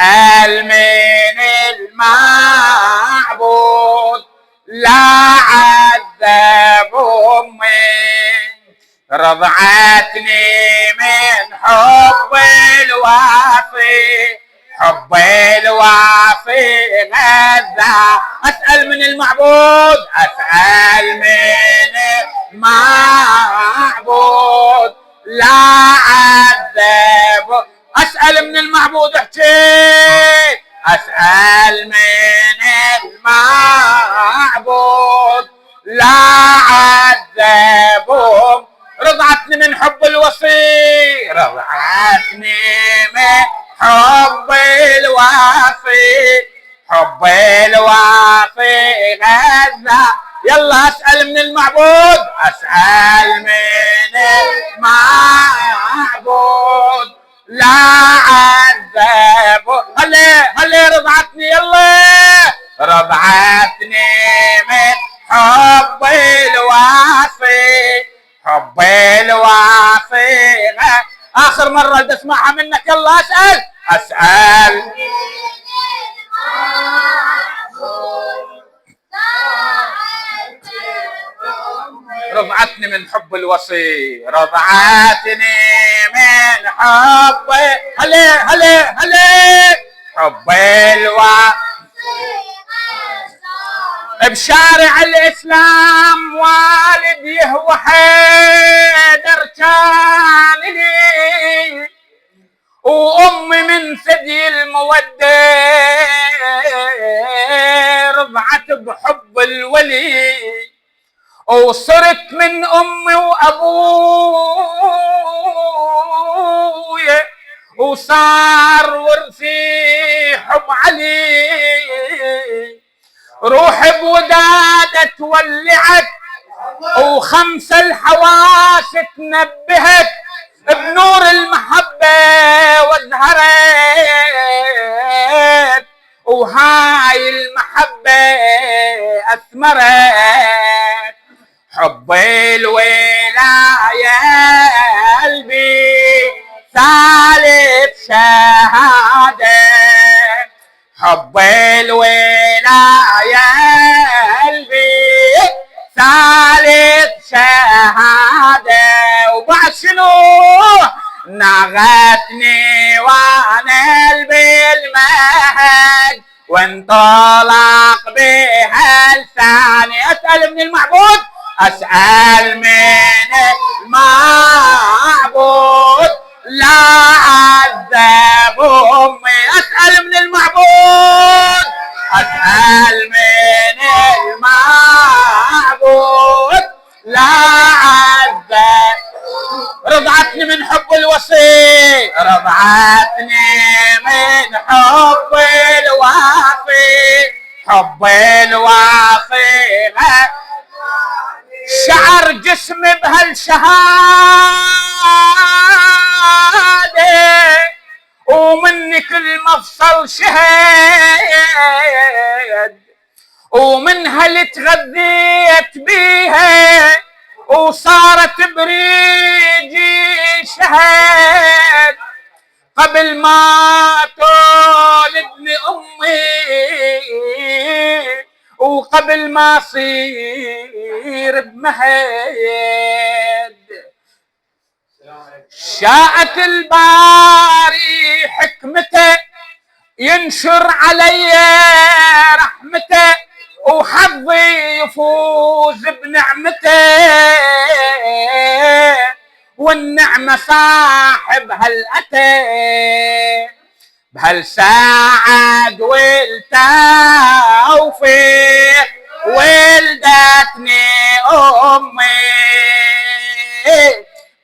أسأل من المعبود لا عذب أمي رضعتني من حب الوافي حب الوافي غذا. أسأل من المعبود أسأل من المعبود لا عذب. أسأل من المعبود احكي أسأل من المعبود لا عذبهم رضعتني من حب الوصي رضعتني من حب الوافي حب الوافي غذا. يلا أسأل من المعبود أسأل من المعبود لا عذب. هلي رضعتني يلا رضعتني من حب الوافي حب الوافي. آخر مرة بدي أسمعها منك يلا أسأل رضعتني من حب الوصي رضعتني من حب هلي حب الوصي. بشارع الإسلام والدي هو حيدر كان لي وأمي من ثدي المودة رضعت بحب الولي وصرت من أمي وأبويا وصار ورثي حب علي. روحي بودادة تولعت وخمس الحواس تنبهت بنور المحبة وازهرت وهاي المحبة أثمرت. حب الولاية قلبي ثالث شهادة حب الولاية قلبي ثالث شهادة. وبعد شنو نغتني وانا بالمهد وانطلق بها الثاني. أسأل من المعبود أسأل من المعبود لا عذب أمي. أسأل من المعبود أسأل من المعبود لا عذب. رضعتني من حب الوصي رضعتني من حب الوافي حب الوافي. شعر جسمي بهالشهادة ومني كل مفصل شهد ومنها اللي تغذيت بيها وصارت بريجي شهد. قبل ما تولدني أمي وقبل ما أصير بمهد شاءت الباري حكمته ينشر علي رحمته وحظي يفوز بنعمته والنعمة صاحب هالأتى بهالساعد والتوفيق ولدتني أمي.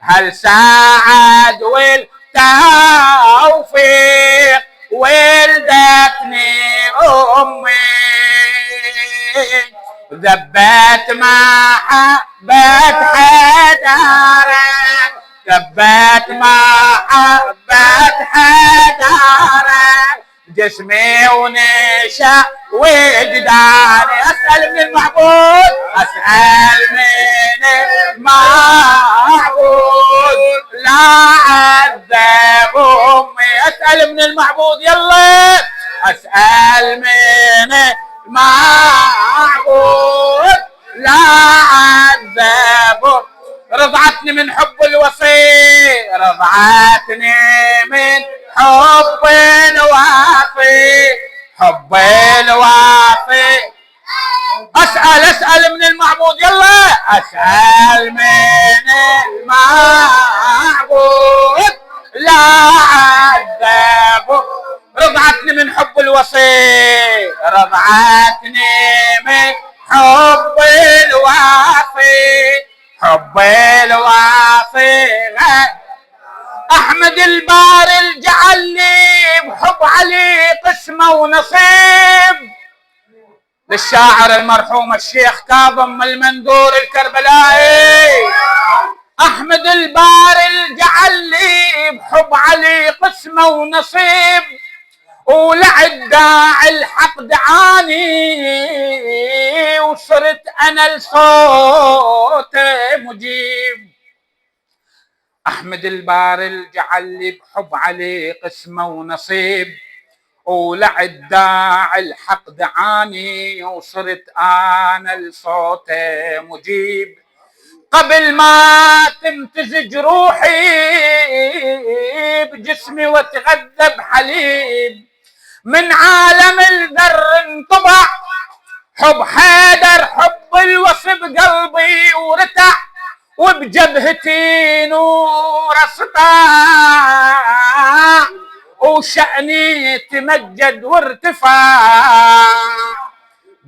بهالساعد والتوفيق ولدتني أمي. ذبت محبة حدارك ذبت محبة حدارك جسمي ونشا وجداني. أسأل من المعبود أسأل من المعبود لا عذب أمي. أسأل من المعبود يلا أسأل من المعبود لا عذبه. رضعتني من حب الوصي، رضعتني من حب الوصي، حب الوصي. أسأل من المعبود، يلا أسأل من المعبود لا عذبه. رضعتني من حب الوصي، رضعتني من حب الوصي، حب الوصي. أحمد الباري جعل لي بحب علي قسمة ونصيب. للشاعر المرحوم الشيخ كاظم المندور الكربلائي. أحمد الباري جعل لي بحب علي قسمة ونصيب، ولعداعي الحق دعاني وصرت أنا لصوت مجيب. أحمد الباري جعل لي بحب علي قسمة ونصيب، ولعداعي الحق دعاني وصرت أنا لصوت مجيب. قبل ما تمتزج روحي بجسمي وتغذى بحليب، من عالم الذر انطبع حب حيدر، حب الوصي بقلبي ورتع، وبجبهتي نور سطاع، وشأني تمجد وارتفاع.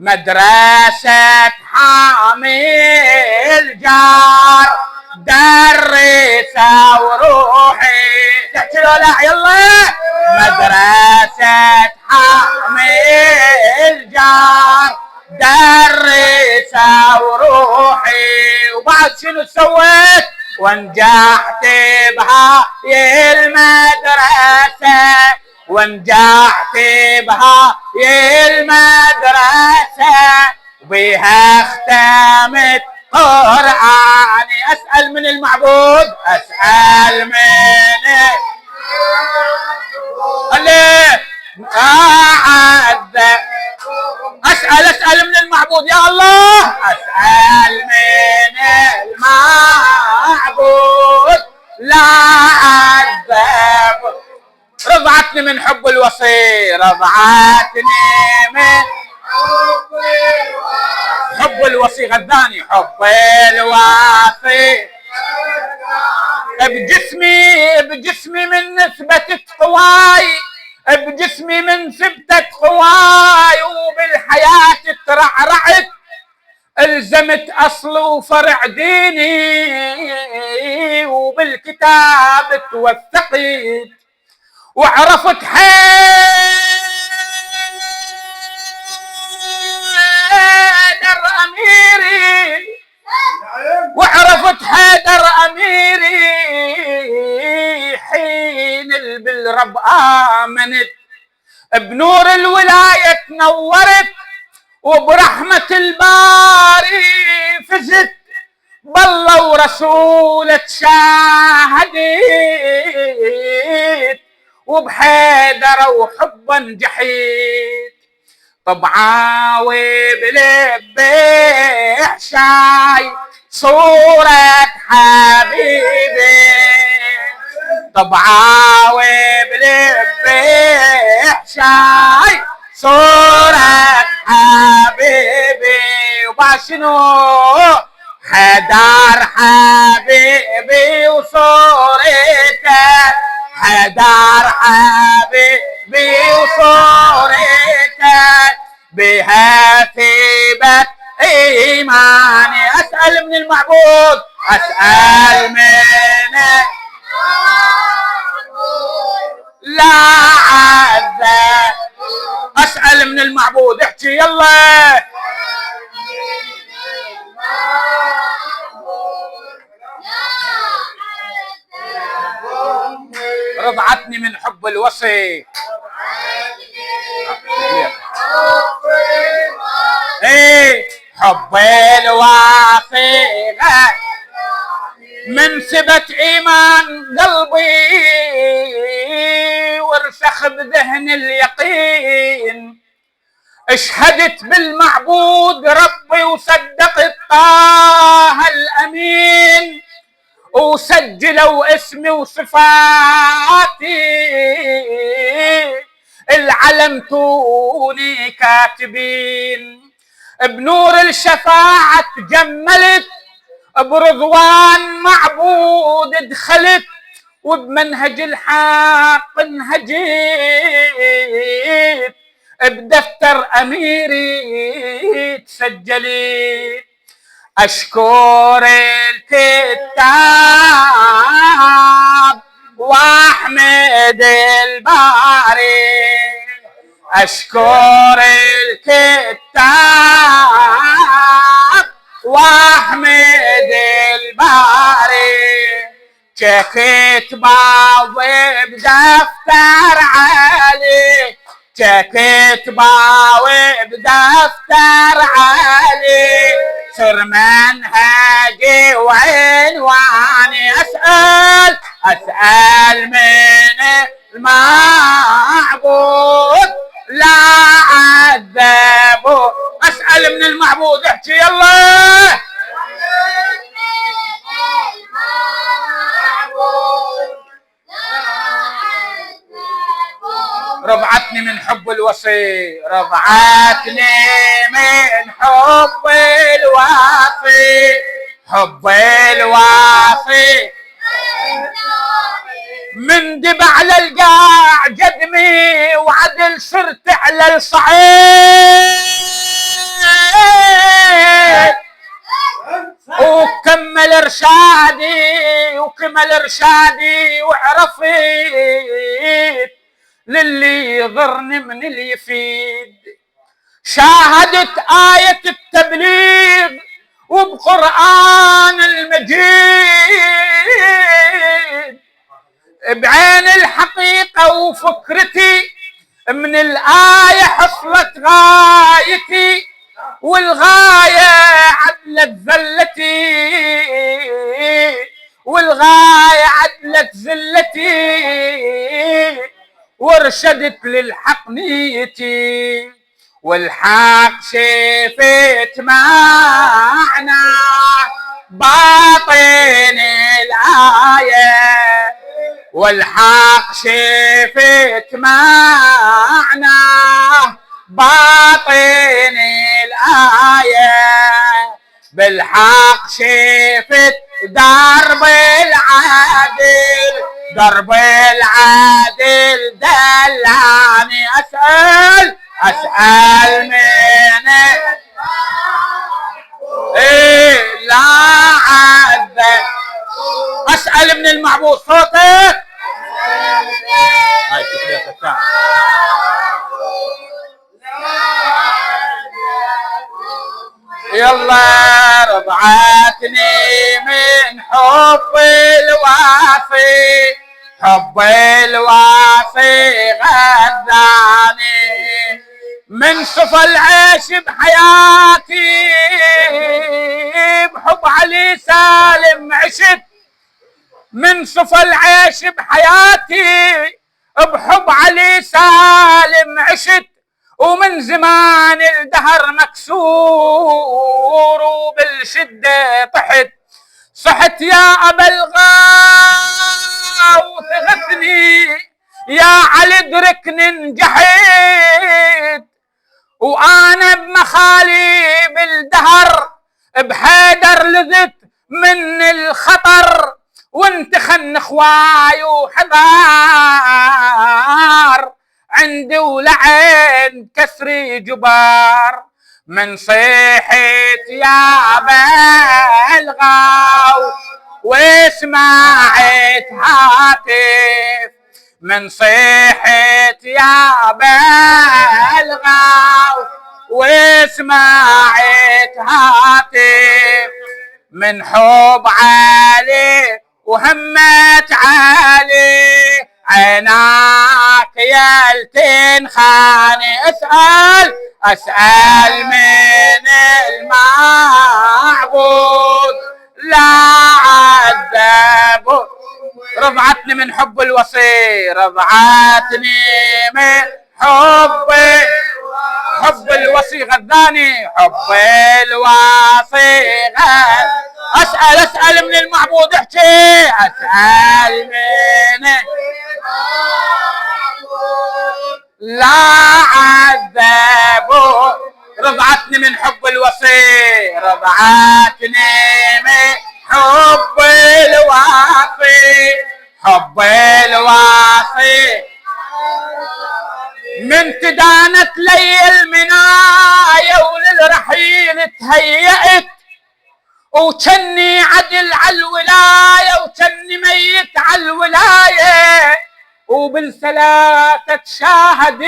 مدرسة حامي الجار درسة وروحي، تحكي له لا يلا. مدرسة حامي الجار درسة وروحي، وبعد شنو سويت؟ ونجحت بهاي المدرسة، ونجحت بهاي المدرسة، وبها اختمت قرآني. أسأل من المعبود، أسأل من اللي أعذب. أسأل من المعبود يا الله، أسأل من المعبود لا عذب. رضعتني من حب الوصي، رضعتني من حب الوصي، غذاني حب الوصي. بجسمي من نسبة قواي، بجسمي من ثبتت قواي، وبالحياة ترعرعت، الزمت اصل وفرع ديني، وبالكتاب توثقت، وعرفت حيدر اميري، وعرفت حيدر اميري حين بالرب امنت، بنور الولاية نورت، وبرحمة الباري فزت، بالله ورسوله شاهدت، وبحيدر وحبا جحيت. طبعاوي بلبي حشاي صورة حبيبي، طبعاوي بلبي حشاي صورة حبيبي. وبعد شنو؟ حيدر حبيبي وصورته، حيدر حبيبي وصورته، بها ثبت إيماني. أسأل من المعبود، أسأل من لا عذب. أسأل من المعبود، احكي يلا. رضعتني من حب الوصي، ايه حب الوصي من ثبت ايمان قلبي، ورسخ راسخ بذهن اليقين، اشهدت بالمعبود ربي وصدقت طه الأمين، وسجلوا اسمي وصفاتي العلمتوني كاتبين. بنور الشفاعة تجملت، برضوان معبود دخلت، وبمنهج الحق انهجيت، بدفتر أميري تسجلت. أشكر الكتاب وأحمد الباري، أشكر الكتاب وأحمد الباري، شكيت باوي بدفتر علي، شكيت باوي بدفتر علي، صر منهجي وعنواني، أسأل من المعبود لا عذبه، أسأل من المعبود. احكي يلا. رضعتني من حب الوصي، رضعتني من حب الوصي، حب الوصي من دب على القاع جدمي، وعدل صرت على الصعيد، وكمل ارشادي وعرفت للي يضرني من اللي يفيد. شاهدت آية التبليغ وبقرآن المجيد، بعين الحقيقة وفكرتي من الآية حصلت غايتي، والغاية عدلت زلتي، والغاية عدلت زلتي، وارشدت للحق نيتي، والحق شفت معنا باطن الآية، والحق شفت معنا باطن الآية، بالحق شفت درب العدل دلعني، أسأل من لا عذب، أسأل من المعبود. صوتك هاي تكليف يلا. رضعتني من حب الوافي، حب الوافي غذاني، من صفى العيش بحياتي، بحب علي سالم عشت، من صفى العيش بحياتي، بحب علي سالم عشت، ومن زمان الدهر مكسور، وبالشدة طحت، صحت يا أبا الغاو تغثني، يا علي ادركني نجحت، وأنا بمخالب الدهر بحيدر لذت من الخطر، وانت خن خواي وحضار، عندي ولعين كسري جبار، من صيحت يا بالغاو وسمعت هاتف، من صيحت يا بالغاو وسمعت هاتف، من حب علي وهمت علي، عيناك يلتن خاني، أسأل من المعبود لا عذبه، رضعتني من حب الوصي، رضعتني من حب الوصي غذاني، حب الوصي اسأل من المعبود احكي، اسأل من لا عذبوا. رضعتني من حب الوصي، رضعتني من حب الوصي، حب الوصي. من تدانت لي المنايا وللرحيل تهيأت، وكني عدل على الولاية وكني ميت على الولاية، وبالثلاثة شاهدت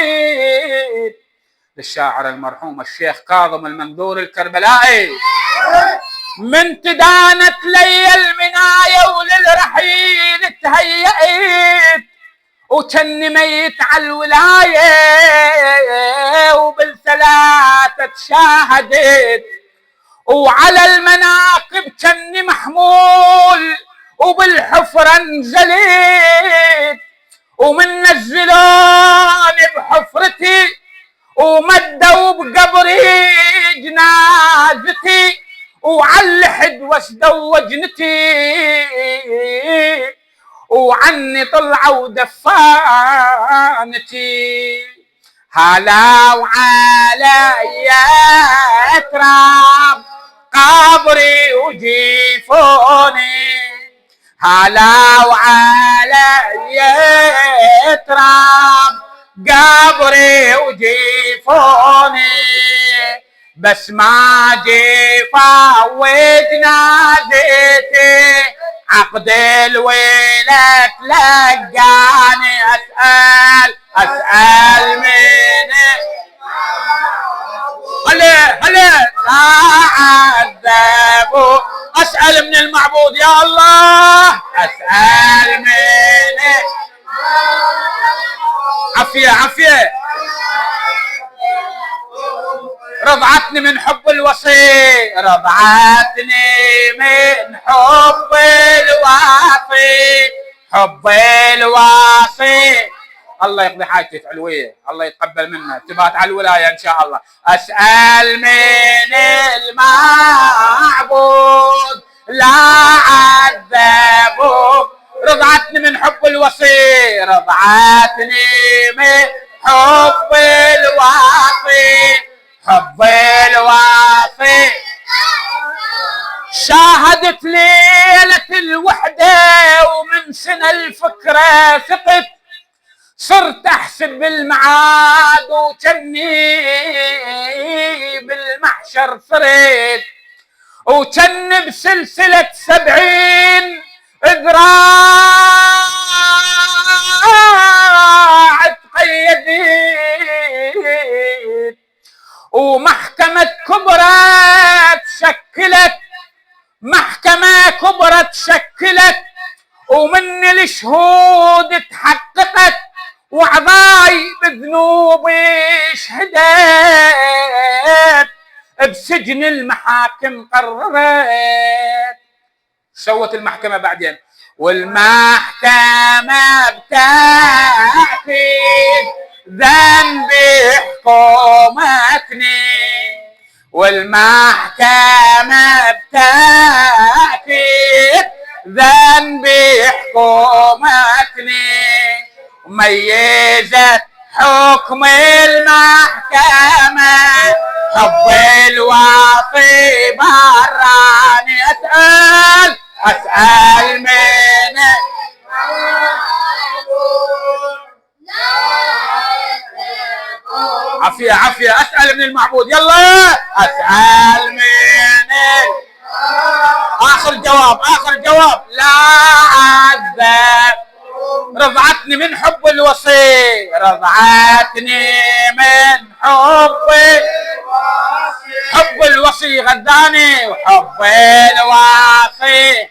للشاعر المرحوم الشيخ كاظم المنذور الكربلائي. من تدانت لي المنايا وللرحيل تهيأت، وكني ميت على الولاية، وبالثلاثة شاهدت، وعلى المناقب كني محمول، وبالحفرة انزلت، ومن نزلوني بحفرتي ومدوا بقبري جنازتي، وعاللحد واسدوا وجنتي، وعني طلعوا دفانتي. هلا وعلي تراب قبري وجيفوني، هلا وعلي تراب قبري وجيفوني، بس ما جيفا وجنازتي عقد الويلة تلقاني. اسأل من هلا لا عذبوا، اسأل من المعبود يا الله، اسأل من عافية. رضعتني من حب الوصي، رضعتني من حب الوصي، حب الوصي. الله يقضي حاجتك علوية، الله يتقبل منا، تبات على الولاية ان شاء الله. اسأل من المعبود لا عذبوا. رضعتني من حب الوصي، رضعتني من حب الوصي، حب الوصي. شاهدت ليلة الوحدة ومن سنة الفكرة ثقت، صرت احسب المعاد وكني بالمحشر صرت، وكني بسلسلة 70 ذراع تقيدت، ومحكمة كبرى تشكلت، محكمة كبرى تشكلت، ومن الشهود تحققت، وعضاي بذنوبي شهدت، بسجن المحاكم قررت. سوت المحكمة بعدين، والمحكمة بتأكيد ذنبي حكومتني، والمحكمة بتأكيد ذنبي حكومتني، وميزت حكم المحكمة حب الوصي براني. اسأل من عافية. اسأل من المعبود يلا، اسأل من اخر جواب لا عذب. رضعتني من حب الوصي، رضعتني من حب الوصي غداني، وحب الوصي